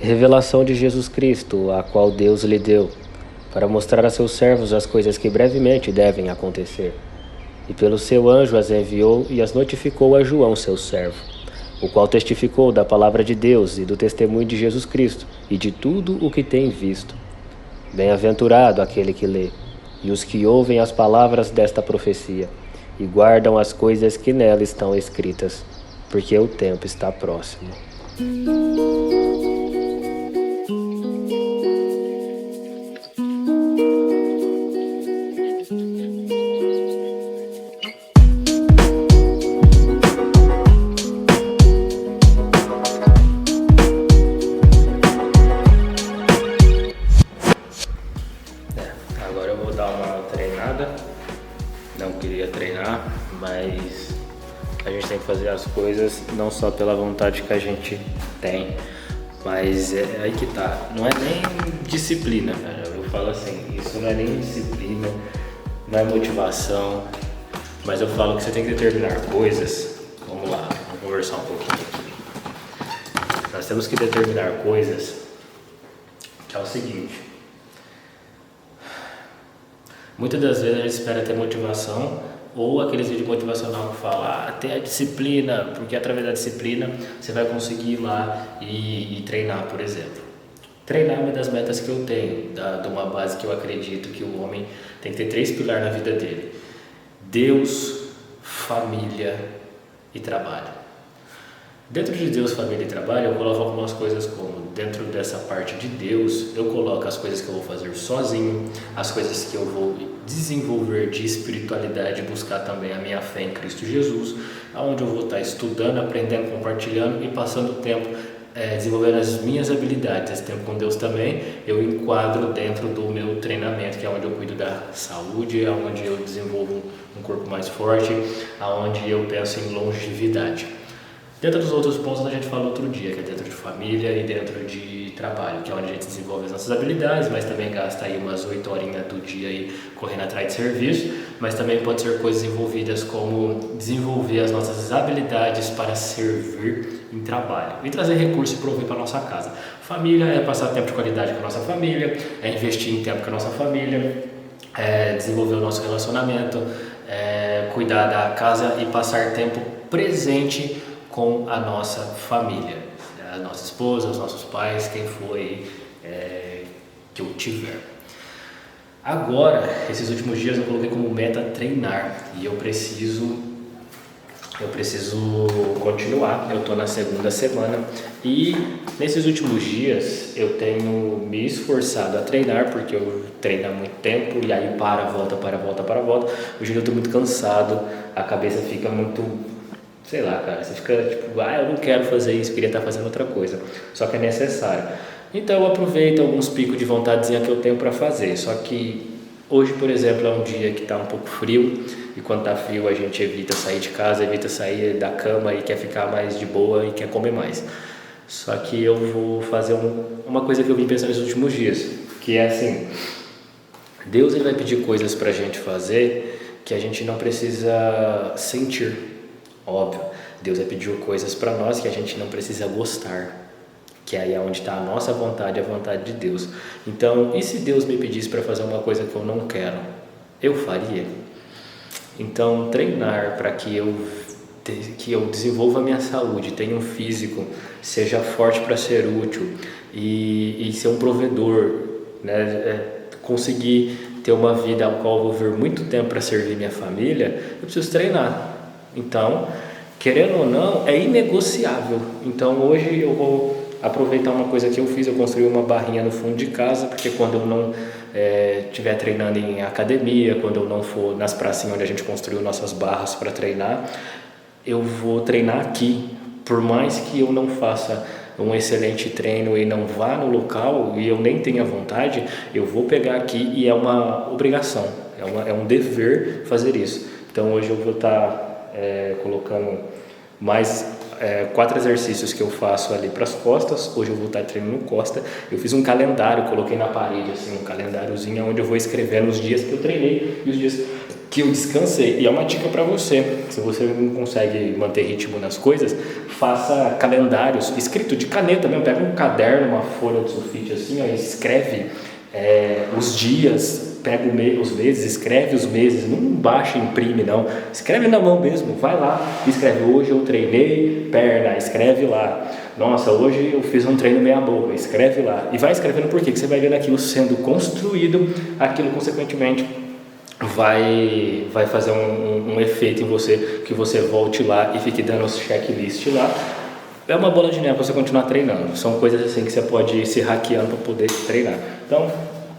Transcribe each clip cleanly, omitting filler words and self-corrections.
Revelação de Jesus Cristo, a qual Deus lhe deu, para mostrar a seus servos as coisas que brevemente devem acontecer. E pelo seu anjo as enviou e as notificou a João, seu servo, o qual testificou da palavra de Deus e do testemunho de Jesus Cristo e de tudo o que tem visto. Bem-aventurado aquele que lê, e os que ouvem as palavras desta profecia, e guardam as coisas que nela estão escritas, porque o tempo está próximo. Agora eu vou dar uma treinada. Não queria treinar, mas a gente tem que fazer as coisas não só pela vontade que a gente tem, mas é aí que tá. Não é nem disciplina, cara. Eu falo assim, isso não é nem disciplina, não é motivação, mas eu falo que você tem que determinar coisas. Vamos lá, vamos conversar um pouquinho aqui. Nós temos que determinar coisas que é o seguinte. Muitas das vezes a gente espera ter motivação, ou aqueles vídeos motivacional que falam, tem a disciplina, porque através da disciplina você vai conseguir ir lá e treinar, por exemplo. Treinar é uma das metas que eu tenho, de uma base que eu acredito que o homem tem que ter 3 pilares na vida dele: Deus, família e trabalho. Dentro de Deus, família e trabalho, eu coloco algumas coisas como, dentro dessa parte de Deus, eu coloco as coisas que eu vou fazer sozinho, as coisas que eu vou desenvolver de espiritualidade, buscar também a minha fé em Cristo Jesus, onde eu vou estar estudando, aprendendo, compartilhando e passando tempo desenvolvendo as minhas habilidades. Esse tempo com Deus também eu enquadro dentro do meu treinamento, que é onde eu cuido da saúde, é onde eu desenvolvo um corpo mais forte, aonde eu penso em longevidade. Dentro dos outros pontos a gente falou outro dia, que é dentro de família e dentro de trabalho, que é onde a gente desenvolve as nossas habilidades, mas também gasta aí umas 8 horinhas do dia aí correndo atrás de serviço, mas também pode ser coisas envolvidas como desenvolver as nossas habilidades para servir em trabalho e trazer recurso e prover para a nossa casa. Família é passar tempo de qualidade com a nossa família, é investir em tempo com a nossa família, é desenvolver o nosso relacionamento, é cuidar da casa e passar tempo presente com a nossa família, a nossa esposa, os nossos pais, quem foi que eu tiver. Agora, esses últimos dias eu coloquei como meta treinar e eu preciso continuar. Eu estou na segunda semana e nesses últimos dias eu tenho me esforçado a treinar, porque eu treino há muito tempo e aí volta. Hoje eu estou muito cansado, a cabeça fica muito... Sei lá, cara, você fica tipo, eu não quero fazer isso, queria estar fazendo outra coisa, só que é necessário. Então eu aproveito alguns picos de vontadezinha que eu tenho para fazer, só que hoje, por exemplo, é um dia que está um pouco frio, e quando está frio a gente evita sair de casa, evita sair da cama e quer ficar mais de boa e quer comer mais. Só que eu vou fazer uma coisa que eu vim pensando nos últimos dias, que é assim, Deus ele vai pedir coisas para a gente fazer que a gente não precisa sentir. Óbvio, Deus pediu coisas para nós que a gente não precisa gostar, que aí é onde está a nossa vontade, a vontade de Deus. Então, e se Deus me pedisse para fazer uma coisa que eu não quero? Eu faria. Então, treinar para que eu desenvolva a minha saúde, tenha um físico, seja forte para ser útil e ser um provedor, né? Conseguir ter uma vida ao qual eu vou ver muito tempo para servir minha família, eu preciso treinar. Então, querendo ou não, é inegociável. Então, hoje eu vou aproveitar uma coisa que eu fiz, eu construí uma barrinha no fundo de casa, porque quando eu não estiver treinando em academia, quando eu não for nas pracinhas onde a gente construiu nossas barras para treinar, eu vou treinar aqui. Por mais que eu não faça um excelente treino e não vá no local e eu nem tenha vontade, eu vou pegar aqui e é uma obrigação, é um dever fazer isso. Então, hoje eu vou estar colocando mais 4 exercícios que eu faço ali para as costas. Hoje eu vou estar treinando costa. Eu fiz um calendário, coloquei na parede assim, um calendáriozinho onde eu vou escrevendo os dias que eu treinei e os dias que eu descansei. E é uma dica para você, se você não consegue manter ritmo nas coisas, faça calendários, escrito de caneta mesmo, pega um caderno, uma folha de sulfite assim, ó, e escreve os dias, pega os meses, escreve os meses, não baixa, imprime não, escreve na mão mesmo, vai lá, escreve, hoje eu treinei perna, escreve lá, nossa, hoje eu fiz um treino meia boca, escreve lá, e vai escrevendo porque você vai vendo aquilo sendo construído, aquilo consequentemente vai fazer um efeito em você, que você volte lá e fique dando os checklist lá. É uma bola de neve para você continuar treinando. São coisas assim que você pode ir se hackeando para poder treinar. Então,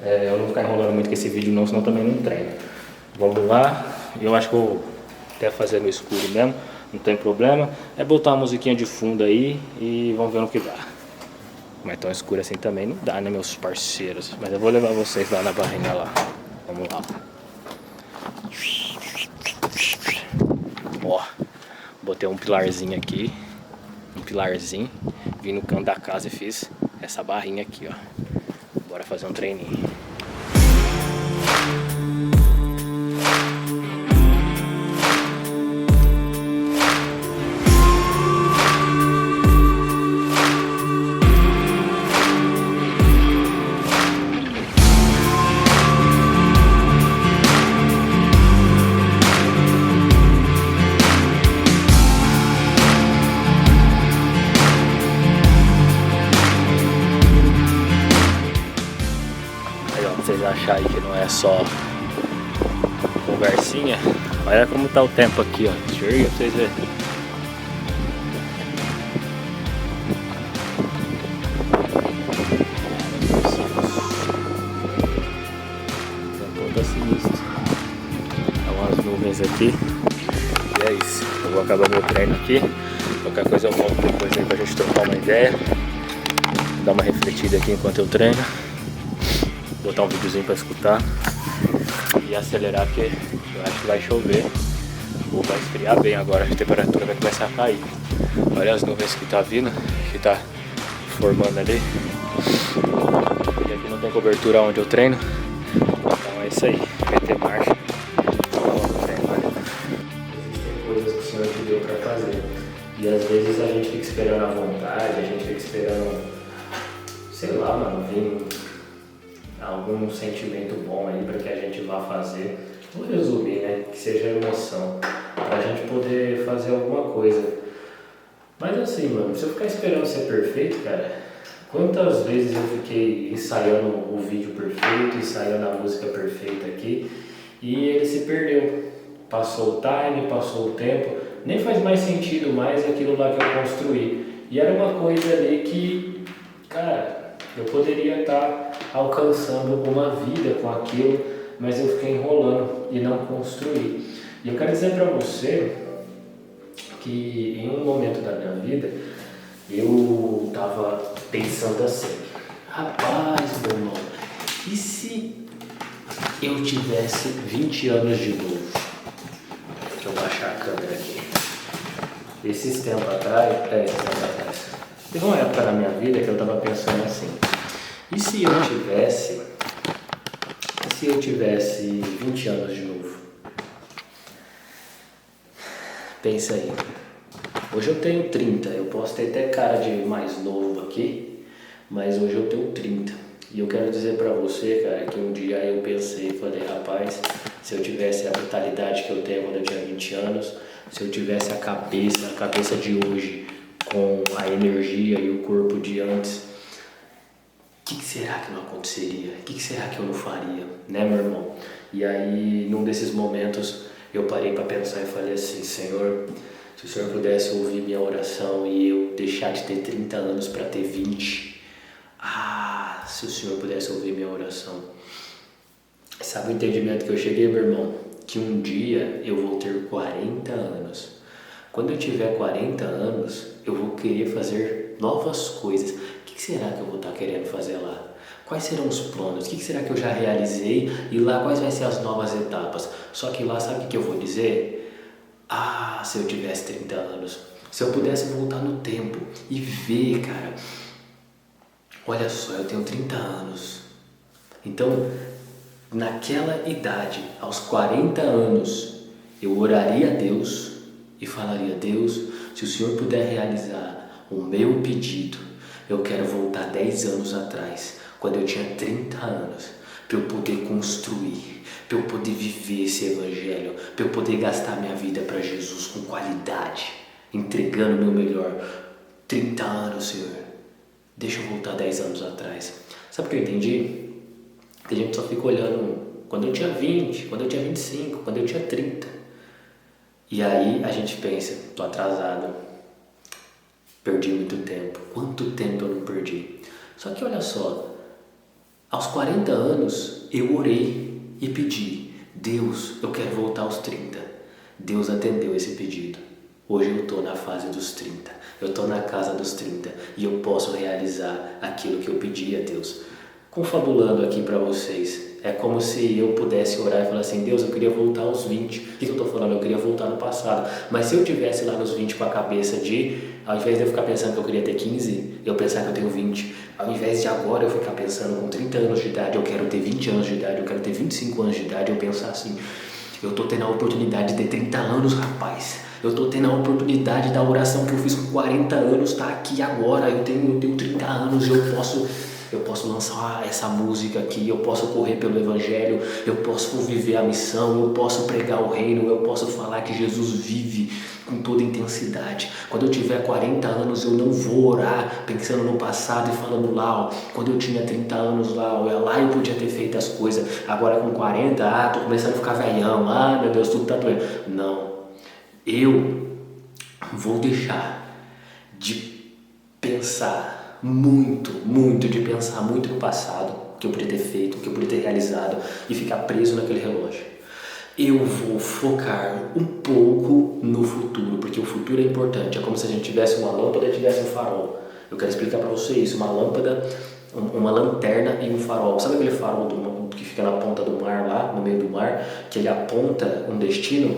eu não vou ficar enrolando muito com esse vídeo não, senão também não treino. Vamos lá. Eu acho que vou até fazer no escuro mesmo, não tem problema. É botar uma musiquinha de fundo aí e vamos ver no que dá. Mas tão escuro assim também não dá, né, meus parceiros? Mas eu vou levar vocês lá na barrinha lá. Vamos lá. Ó, botei um pilarzinho aqui, vim no canto da casa e fiz essa barrinha aqui, ó. Bora fazer um treininho. Vocês acharem que não é só conversinha, olha como tá o tempo aqui, ó. Deixa eu ir pra vocês verem. O tempo tá sinistro. Há umas nuvens aqui. E é isso. Eu vou acabar meu treino aqui. Qualquer coisa eu volto depois aí pra gente trocar uma ideia. Dar uma refletida aqui enquanto eu treino. Botar um videozinho para escutar e acelerar, porque eu acho que vai chover ou vai esfriar bem agora, a temperatura vai começar a cair. Olha as nuvens que tá vindo, que tá formando ali, e aqui não tem cobertura onde eu treino, então é isso aí, meter marcha. Existem coisas que o Senhor te deu para fazer e às vezes a gente fica esperando à vontade, a gente fica esperando, sei lá, mano, vir algum sentimento bom aí para que a gente vá fazer. Vou resumir, né? Que seja emoção, para a gente poder fazer alguma coisa. Mas assim, mano, se eu ficar esperando ser perfeito, cara, quantas vezes eu fiquei ensaiando o vídeo perfeito, ensaiando a música perfeita aqui, e ele se perdeu. Passou o time, passou o tempo, nem faz mais sentido mais aquilo lá que eu construí. E era uma coisa ali que, cara, eu poderia estar alcançando uma vida com aquilo, mas eu fiquei enrolando e não construí. E eu quero dizer para você que em um momento da minha vida, eu estava pensando assim, rapaz, meu irmão, e se eu tivesse 20 anos de novo? Deixa eu baixar a câmera aqui. Esse tempo atrás, teve uma época na minha vida que eu estava pensando assim, e se eu tivesse 20 anos de novo? Pensa aí. Hoje eu tenho 30, eu posso ter até cara de mais novo aqui, mas hoje eu tenho 30. E eu quero dizer pra você, cara, que um dia eu pensei, falei, rapaz, se eu tivesse a vitalidade que eu tenho quando eu tinha 20 anos, se eu tivesse a cabeça de hoje, com a energia e o corpo de antes, o que será que não aconteceria? O que será que eu não faria? Né, meu irmão? E aí, num desses momentos, eu parei para pensar e falei assim, Senhor, se o Senhor pudesse ouvir minha oração e eu deixar de ter 30 anos para ter 20, se o Senhor pudesse ouvir minha oração. Sabe o entendimento que eu cheguei, meu irmão? Que um dia eu vou ter 40 anos. Quando eu tiver 40 anos, eu vou querer fazer novas coisas. O que será que eu vou estar querendo fazer lá? Quais serão os planos? O que será que eu já realizei? E lá quais vão ser as novas etapas? Só que lá, sabe o que eu vou dizer? Se eu tivesse 30 anos, se eu pudesse voltar no tempo e ver, cara, olha só, eu tenho 30 anos. Então, naquela idade, aos 40 anos, eu oraria a Deus e falaria: Deus, se o Senhor puder realizar o meu pedido, eu quero voltar 10 anos atrás, quando eu tinha 30 anos, para eu poder construir, para eu poder viver esse evangelho, para eu poder gastar minha vida para Jesus com qualidade, entregando o meu melhor. 30 anos, Senhor, deixa eu voltar 10 anos atrás. Sabe o que eu entendi? Que a gente só fica olhando quando eu tinha 20, quando eu tinha 25, quando eu tinha 30. E aí a gente pensa: tô atrasado, perdi muito tempo. Quanto tempo eu não perdi? Só que olha só, aos 40 anos eu orei e pedi: Deus, eu quero voltar aos 30. Deus atendeu esse pedido. Hoje eu estou na fase dos 30, eu estou na casa dos 30 e eu posso realizar aquilo que eu pedi a Deus. Confabulando aqui para vocês, é como se eu pudesse orar e falar assim: Deus, eu queria voltar aos 20. O que eu estou falando? Eu queria voltar no passado. Mas se eu tivesse lá nos 20 com a cabeça de, ao invés de eu ficar pensando que eu queria ter 15, eu pensar que eu tenho 20. Ao invés de agora eu ficar pensando com 30 anos de idade, eu quero ter 20 anos de idade, eu quero ter 25 anos de idade, eu pensar assim: eu estou tendo a oportunidade de ter 30 anos, rapaz. Eu estou tendo a oportunidade da oração que eu fiz com 40 anos, está aqui agora. Eu tenho 30 anos, eu posso lançar essa música aqui, eu posso correr pelo evangelho, eu posso viver a missão, eu posso pregar o reino, eu posso falar que Jesus vive com toda intensidade. Quando eu tiver 40 anos, eu não vou orar pensando no passado e falando lá, ó, quando eu tinha 30 anos lá, ó, lá eu podia ter feito as coisas. Agora com 40, tô começando a ficar velhão, meu Deus, tudo tá doendo. Não, eu vou deixar de pensar de pensar muito no passado, o que eu podia ter feito, o que eu podia ter realizado, e ficar preso naquele relógio. Eu vou focar um pouco no futuro, porque o futuro é importante. É como se a gente tivesse uma lâmpada e tivesse um farol. Eu quero explicar para você isso: uma lâmpada, uma lanterna e um farol. Sabe aquele farol que fica na ponta do mar, lá no meio do mar, que ele aponta um destino?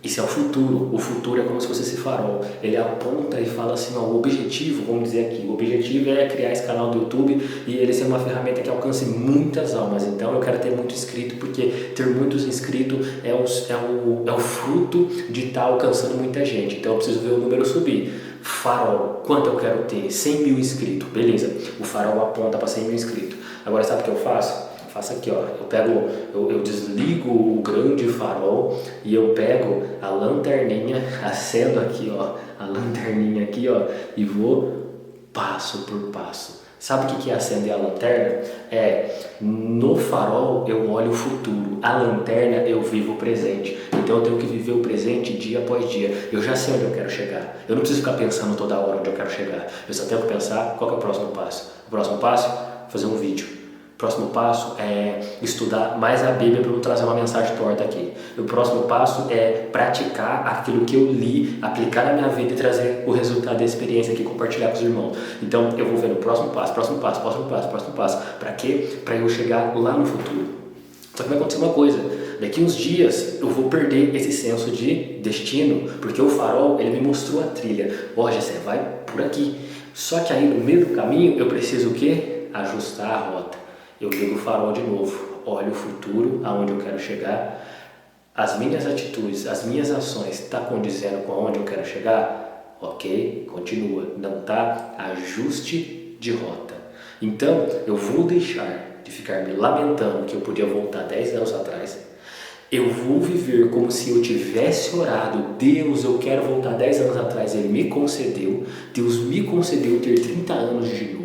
Isso é o futuro. O futuro é como se fosse esse farol. Ele aponta e fala assim, ó, o objetivo, vamos dizer aqui, o objetivo é criar esse canal do YouTube e ele ser uma ferramenta que alcance muitas almas. Então eu quero ter muito inscrito, porque ter muitos inscritos é o fruto de estar alcançando muita gente. Então eu preciso ver o número subir. Farol, quanto eu quero ter? 100 mil inscritos, beleza. O farol aponta para 100 mil inscritos. Agora sabe o que eu faço? Faço aqui, ó, eu desligo o grande farol e eu pego a lanterninha, acendo aqui, ó, a lanterninha aqui, ó, e vou passo por passo. Sabe o que é acender a lanterna? No farol eu olho o futuro, a lanterna eu vivo o presente. Então eu tenho que viver o presente dia após dia. Eu já sei onde eu quero chegar. Eu não preciso ficar pensando toda hora onde eu quero chegar. Eu só tenho que pensar qual que é o próximo passo. O próximo passo? Fazer um vídeo. O próximo passo é estudar mais a Bíblia para não trazer uma mensagem torta aqui. O próximo passo é praticar aquilo que eu li, aplicar na minha vida e trazer o resultado da experiência aqui, compartilhar com os irmãos. Então eu vou ver no próximo passo. Para quê? Para eu chegar lá no futuro. Só que vai acontecer uma coisa: daqui uns dias eu vou perder esse senso de destino, porque o farol ele me mostrou a trilha. Ó, Gessé, vai por aqui. Só que aí no meio do caminho eu preciso o quê? Ajustar a rota. Eu ligo o farol de novo, olho o futuro, aonde eu quero chegar. As minhas atitudes, as minhas ações estão condizendo com aonde eu quero chegar? Ok, continua. Não está? Ajuste de rota. Então, eu vou deixar de ficar me lamentando que eu podia voltar 10 anos atrás. Eu vou viver como se eu tivesse orado: Deus, eu quero voltar 10 anos atrás. Ele me concedeu. Deus me concedeu ter 30 anos de novo.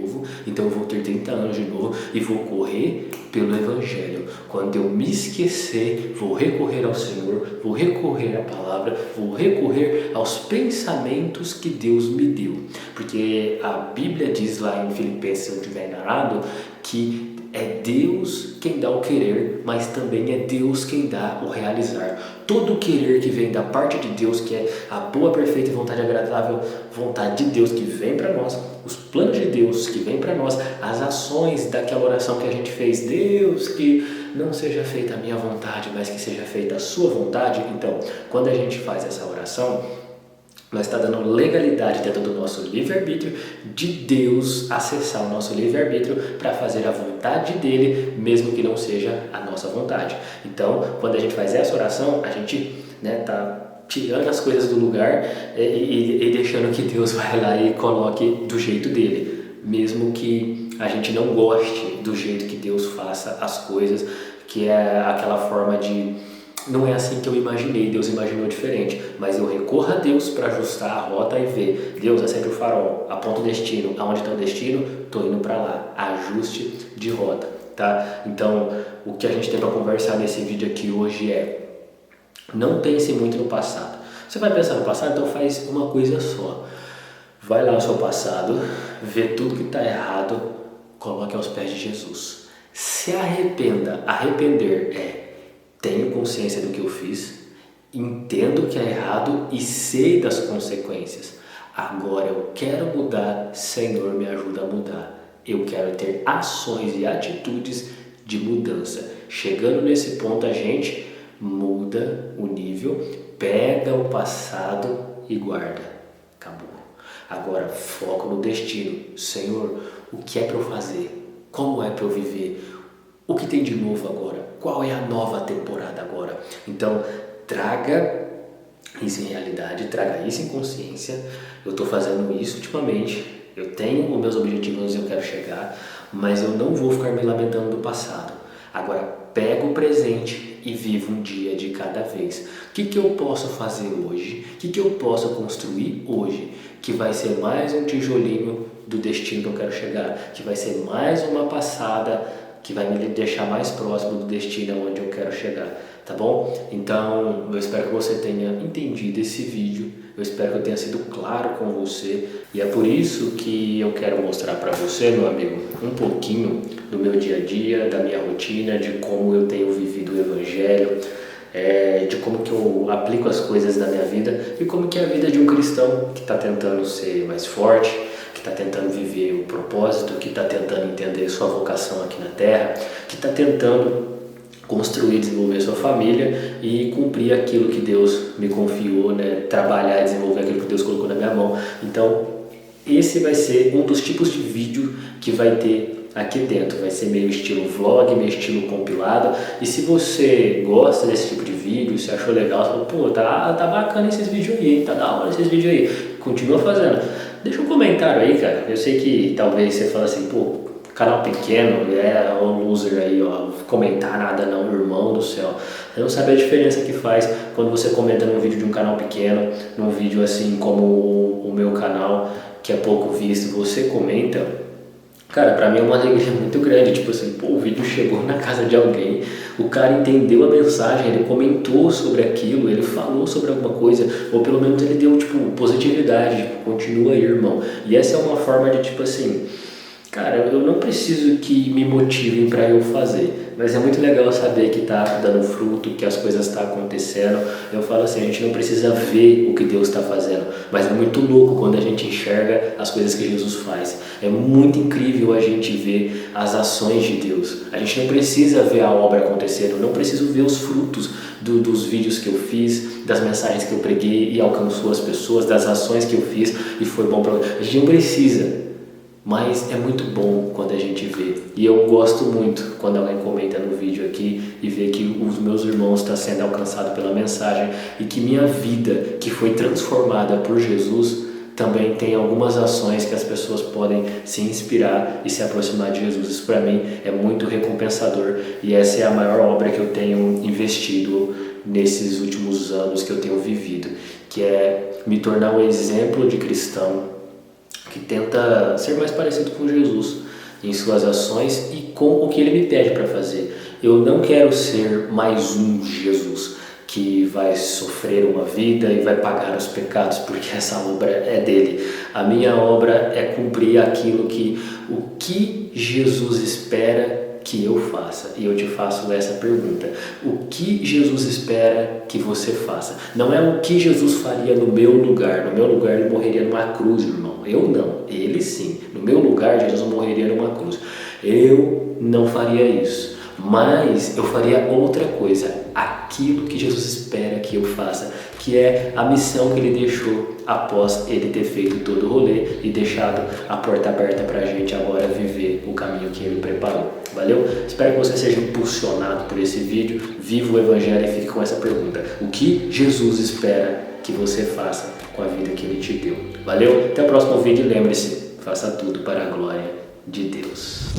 Então eu vou ter 30 anos de novo e vou correr pelo Evangelho. Quando eu me esquecer, vou recorrer ao Senhor, vou recorrer à palavra, vou recorrer aos pensamentos que Deus me deu. Porque a Bíblia diz lá em Filipenses, se eu não estiver enganado, que é Deus quem dá o querer, mas também é Deus quem dá o realizar. Todo o querer que vem da parte de Deus, que é a boa, perfeita e vontade agradável, vontade de Deus que vem para nós, os planos de Deus que vem para nós, as ações daquela oração que a gente fez: Deus, que não seja feita a minha vontade, mas que seja feita a sua vontade. Então, quando a gente faz essa oração, Nós está dando legalidade dentro do nosso livre-arbítrio de Deus acessar o nosso livre-arbítrio para fazer a vontade dele, mesmo que não seja a nossa vontade. Então, quando a gente faz essa oração, a gente está tirando as coisas do lugar e deixando que Deus vai lá e coloque do jeito dele, mesmo que a gente não goste do jeito que Deus faça as coisas, que é aquela forma de não é assim que eu imaginei, Deus imaginou diferente, mas eu recorro a Deus para ajustar a rota e ver, Deus acende o farol, aponta o destino, aonde está o destino? Estou indo para lá, ajuste de rota, tá? Então, o que a gente tem para conversar nesse vídeo aqui hoje é, não pense muito no passado. Você vai pensar no passado, então faz uma coisa só, vai lá no seu passado, vê tudo que está errado, coloque aos pés de Jesus, se arrependa, arrepender tenho consciência do que eu fiz, entendo que é errado e sei das consequências. Agora eu quero mudar, Senhor, me ajuda a mudar. Eu quero ter ações e atitudes de mudança. Chegando nesse ponto, a gente muda o nível, pega o passado e guarda. Acabou. Agora foco no destino. Senhor, o que é para eu fazer? Como é para eu viver? O que tem de novo agora? Qual é a nova temporada agora? Então, traga isso em realidade, traga isso em consciência. Eu estou fazendo isso ultimamente, eu tenho os meus objetivos onde eu quero chegar, mas eu não vou ficar me lamentando do passado. Agora, pega o presente e viva um dia de cada vez. O que eu posso fazer hoje? O que eu posso construir hoje? Que vai ser mais um tijolinho do destino que eu quero chegar, que vai ser mais uma passada que vai me deixar mais próximo do destino onde eu quero chegar, tá bom? Então, eu espero que você tenha entendido esse vídeo, eu espero que eu tenha sido claro com você, e é por isso que eu quero mostrar para você, meu amigo, um pouquinho do meu dia a dia, da minha rotina, de como eu tenho vivido o Evangelho, de como que eu aplico as coisas na minha vida e como que é a vida de um cristão que está tentando ser mais forte, que está tentando viver o propósito, que está tentando entender sua vocação aqui na Terra, que está tentando construir, desenvolver sua família e cumprir aquilo que Deus me confiou, né? Trabalhar e desenvolver aquilo que Deus colocou na minha mão. Então, esse vai ser um dos tipos de vídeo que vai ter aqui dentro, vai ser meio estilo vlog, meio estilo compilado, e se você gosta desse tipo de vídeo, se achou legal, você fala, pô, tá bacana esses vídeos aí, tá da hora esses vídeos aí, continua fazendo, deixa um comentário aí, cara, eu sei que talvez você fale assim, pô, canal pequeno, o loser aí, ó, comentar nada não, irmão do céu, você não sabe a diferença que faz quando você comenta num vídeo de um canal pequeno, num vídeo assim como o meu canal, que é pouco visto, você comenta. Cara, pra mim é uma alegria muito grande, tipo assim, pô, o vídeo chegou na casa de alguém, o cara entendeu a mensagem, ele comentou sobre aquilo, ele falou sobre alguma coisa, ou pelo menos ele deu, tipo, positividade, tipo, continua aí, irmão. E essa é uma forma de, tipo assim, cara, eu não preciso que me motivem para eu fazer, mas é muito legal saber que tá dando fruto, que as coisas estão acontecendo. Eu falo assim, a gente não precisa ver o que Deus está fazendo, mas é muito louco quando a gente enxerga as coisas que Jesus faz. É muito incrível a gente ver as ações de Deus. A gente não precisa ver a obra acontecendo, não preciso ver os frutos dos vídeos que eu fiz, das mensagens que eu preguei e alcançou as pessoas, das ações que eu fiz e foi bom para... A gente não precisa. Mas é muito bom quando a gente vê, e eu gosto muito quando alguém comenta no vídeo aqui e vê que os meus irmãos estão sendo alcançados pela mensagem e que minha vida, que foi transformada por Jesus, também tem algumas ações que as pessoas podem se inspirar e se aproximar de Jesus. Isso para mim é muito recompensador e essa é a maior obra que eu tenho investido nesses últimos anos que eu tenho vivido, que é me tornar um exemplo de cristão que tenta ser mais parecido com Jesus em suas ações e com o que Ele me pede para fazer. Eu não quero ser mais um Jesus que vai sofrer uma vida e vai pagar os pecados, porque essa obra é dele. A minha obra é cumprir aquilo o que Jesus espera que eu faça. E eu te faço essa pergunta: o que Jesus espera que você faça? Não é o que Jesus faria no meu lugar. No meu lugar ele morreria numa cruz, irmão. Eu não, ele sim. No meu lugar Jesus morreria numa cruz. Eu não faria isso, mas eu faria outra coisa, aquilo que Jesus espera que eu faça, que é a missão que ele deixou após ele ter feito todo o rolê e deixado a porta aberta para a gente agora viver o caminho que ele preparou. Valeu? Espero que você seja impulsionado por esse vídeo, viva o Evangelho e fique com essa pergunta: o que Jesus espera que você faça com a vida que ele te deu? Valeu? Até o próximo vídeo e lembre-se, faça tudo para a glória de Deus.